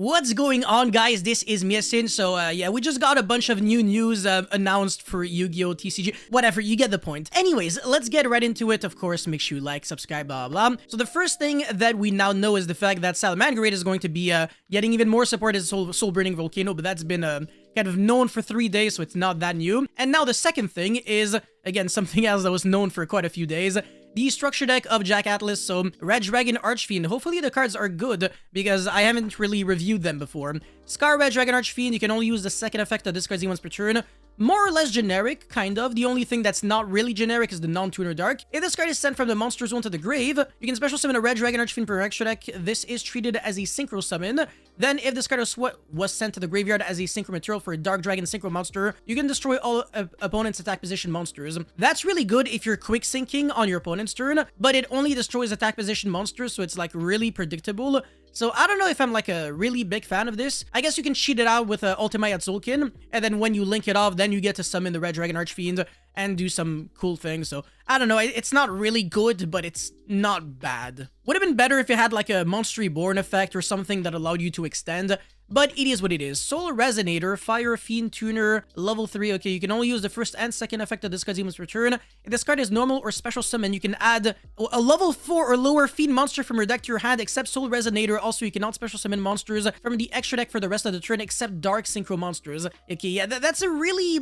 What's going on, guys? This is Miesin. So, yeah, we just got a bunch of new news announced for Yu-Gi-Oh! TCG. Whatever, you get the point. Anyways, let's get right into it. Of course, make sure you like, subscribe, blah, blah, blah. So the first thing that we now know is the fact that Salamangreat is going to be getting even more support as Soul-Burning Volcano, but that's been kind of known for 3 days, so it's not that new. And now the second thing is, again, something else that was known for quite a few days. The structure deck of Jack Atlas, so Red Dragon Archfiend. Hopefully the cards are good, because I haven't really reviewed them before. Scar Red Dragon Archfiend, you can only use the second effect of discard Z once per turn. More or less generic, kind of. The only thing that's not really generic is the non-tuner dark. If this card is sent from the monster zone to the grave, you can special summon a Red Dragon Archfiend per extra deck. This is treated as a synchro summon. Then, if this card was sent to the graveyard as a synchro material for a Dark Dragon synchro monster, you can destroy all opponent's attack position monsters. That's really good if you're quick syncing on your opponent's turn, but it only destroys attack position monsters, so it's like really predictable. So I don't know if I'm like a really big fan of this. I guess you can cheat it out with Ultimate Tzolk'in, and then when you link it off, then you get to summon the Red Dragon Archfiend and do some cool things. So I don't know, it's not really good, but it's not bad. Would have been better if it had like a Monster Reborn effect or something that allowed you to extend, but it is what it is. Soul Resonator, Fire Fiend Tuner, level 3. Okay, you can only use the first and second effect of this card's once per turn. If this card is normal or special summon, you can add a level 4 or lower Fiend monster from your deck to your hand, except Soul Resonator. Also, you cannot special summon monsters from the extra deck for the rest of the turn, except Dark Synchro monsters. Okay, yeah, that's a really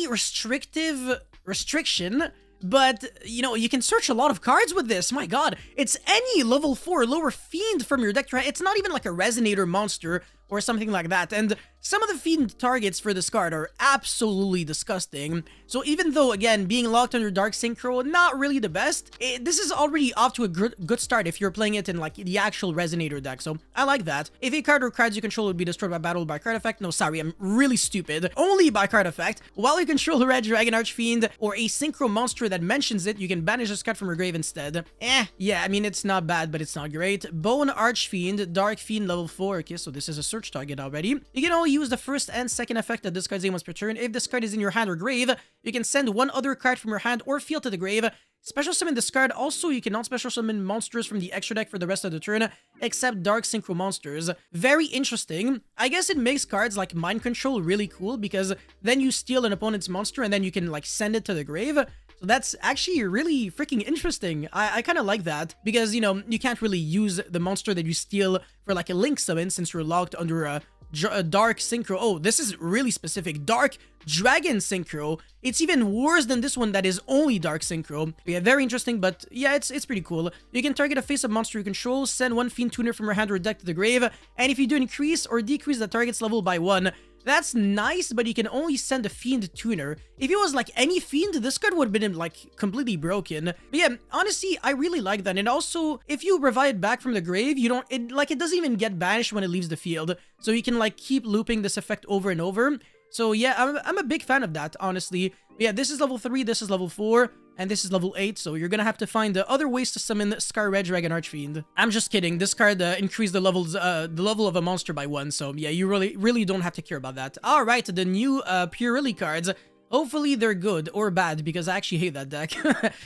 restrictive restriction. But, you know, you can search a lot of cards with this. My god, it's any level 4 lower Fiend from your deck. It's not even like a Resonator monster or something like that. And some of the Fiend targets for this card are absolutely disgusting. So even though, again, being locked under Dark Synchro, not really the best, this is already off to a good start if you're playing it in, like, the actual Resonator deck. So I like that. If a card or cards you control would be destroyed by battle by card effect, no, sorry, I'm really stupid. Only by card effect. While you control a Red Dragon Archfiend or a Synchro monster that mentions it, you can banish this card from your grave instead. Yeah, I mean, it's not bad, but it's not great. Bone Archfiend, Dark Fiend, level 4. Okay, so this is a search target already. You can only use the first and second effect of this card's once per turn. If this card is in your hand or grave, you can send one other card from your hand or field to the grave. Special summon this card. Also, you cannot special summon monsters from the extra deck for the rest of the turn, except Dark Synchro monsters. Very interesting. I guess it makes cards like Mind Control really cool, because then you steal an opponent's monster and then you can like send it to the grave. So that's actually really freaking interesting. I kind of like that, because, you know, you can't really use the monster that you steal for like a link summon since you're locked under a Dark Synchro. Oh, this is really specific. Dark Dragon Synchro. It's even worse than this one that is only Dark Synchro. Yeah, very interesting, but yeah, it's pretty cool. You can target a face-up monster you control, send one Fiend Tuner from your hand or deck to the grave, and if you do increase or decrease the target's level by 1, that's nice, but you can only send a Fiend Tuner. If it was like any Fiend, this card would have been like completely broken. But yeah, honestly, I really like that. And also, if you revive it back from the grave, you don't, it doesn't even get banished when it leaves the field. So you can like keep looping this effect over and over. So yeah, I'm a big fan of that, honestly. Yeah, this is level 3, this is level 4, and this is level 8, so you're gonna have to find other ways to summon Scar Red Dragon Archfiend. I'm just kidding, this card increased the level of a monster by 1, so yeah, you really don't have to care about that. Alright, the new Purely cards. Hopefully they're good or bad, because I actually hate that deck.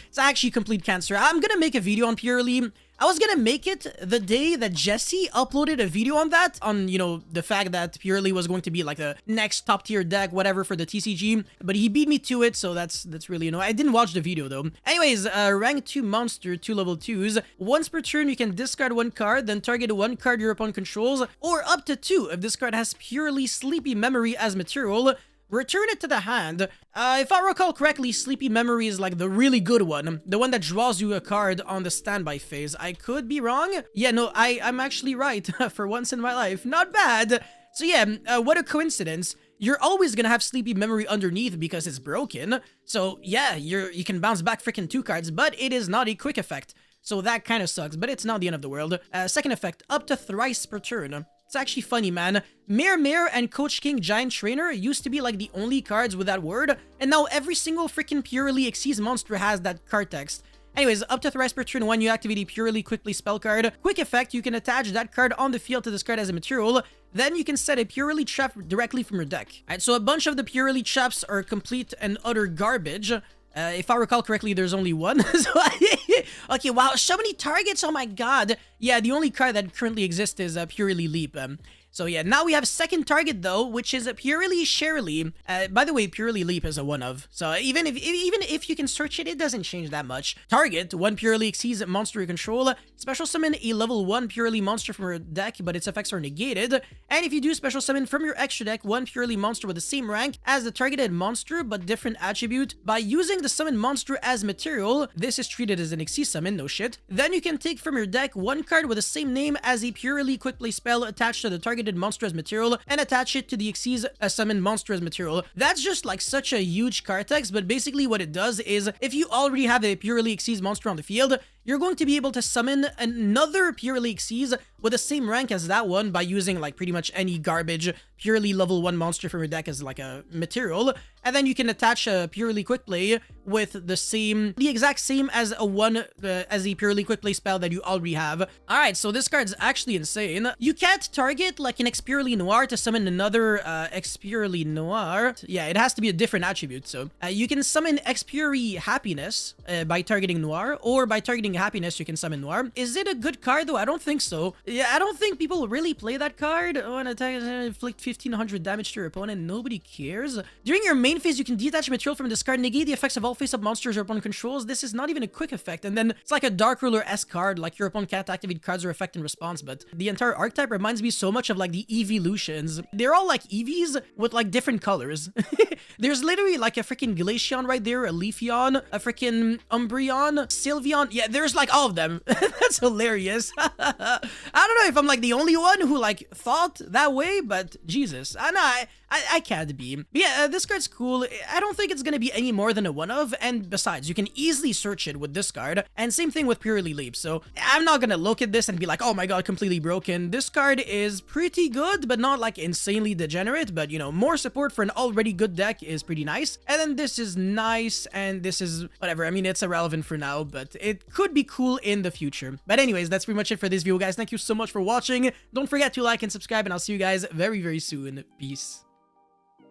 It's actually complete cancer. I'm gonna make a video on Purely. I was gonna make it the day that Jesse uploaded a video on that, on, you know, the fact that Purely was going to be like the next top tier deck, whatever, for the TCG, but he beat me to it, so that's really annoying. I didn't watch the video though. Anyways, rank 2 monster, 2 level 2s. Once per turn, you can discard 1 card, then target 1 card your opponent controls, or up to 2 if this card has Purely Sleepy Memory as material. Return it to the hand. If I recall correctly, Sleepy Memory is like the really good one. The one that draws you a card on the standby phase. I could be wrong. Yeah, no, I'm actually right for once in my life. Not bad. So yeah, what a coincidence. You're always gonna have Sleepy Memory underneath because it's broken. So yeah, you can bounce back freaking 2 cards, but it is not a quick effect. So that kind of sucks, but it's not the end of the world. Second effect, up to thrice per turn. It's actually funny, man. Mare and Coach King Giant Trainer used to be like the only cards with that word, and now every single freaking Purely Xyz monster has that card text. Anyways, up to thrice per turn, when you activate a Purely Quickly spell card, quick effect, you can attach that card on the field to this card as a material. Then you can set a Purely Trap directly from your deck. Alright, so a bunch of the Purely Traps are complete and utter garbage. If I recall correctly, there's only one. Okay, wow, so many targets, oh my god. Yeah, the only card that currently exists is Purely Leap. So yeah, now we have second target though, which is a Purely Shirley. By the way, Purely Leap is a one of. So even if you can search it, it doesn't change that much. Target, one Purely exceeds monster you control. Special summon a level 1 Purely monster from your deck, but its effects are negated. And if you do special summon from your extra deck one Purely monster with the same rank as the targeted monster but different attribute, by using the summon monster as material, this is treated as an Xyz summon, no shit. Then you can take from your deck one card with the same name as a Purely quick play spell attached to the targeted monster as material and attach it to the Xyz summon monster as material. That's just like such a huge card text, but basically what it does is if you already have a Purely Xyz monster on the field, you're going to be able to summon another Purely Xyz with the same rank as that one by using like pretty much any garbage Purely level 1 monster from your deck as like a material, and then you can attach a Purely quick play with the exact same as a Purely quick play spell that you already have. All right, so this card's actually insane. You can't target like an X Purely Noir to summon another X Purely Noir. Yeah, it has to be a different attribute. So you can summon X Purely Happiness by targeting Noir, or by targeting Happiness you can summon Noir. Is it a good card though? I don't think so. Yeah, I don't think people really play that card. Oh, an attack inflict 1500 damage to your opponent. Nobody cares. During your main phase, you can detach material from this card, negate the effects of all face-up monsters your opponent controls. This is not even a quick effect, and then it's like a Dark Ruler-esque card, like your opponent can't activate cards or effect in response, but the entire archetype reminds me so much of like the evolutions. They're all like Eevees with like different colors. There's literally like a freaking Glaceon right there, a Leafeon, a freaking Umbreon, Sylveon. Yeah, there's like all of them. That's hilarious. I don't know if I'm like the only one who like thought that way, but Jesus, I can't be. But yeah, this card's cool. I don't think it's gonna be any more than a one of, and besides, you can easily search it with this card, and same thing with Purely Leap. So I'm not gonna look at this and be like, oh my god, completely broken. This card is pretty good, but not like insanely degenerate, but you know, more support for an already good deck is pretty nice. And then this is nice, and this is whatever. I mean, it's irrelevant for now, but it could be cool in the future. But anyways, that's pretty much it for this video, guys. Thank you so much for watching. Don't forget to like and subscribe, and I'll see you guys very, very soon. Peace.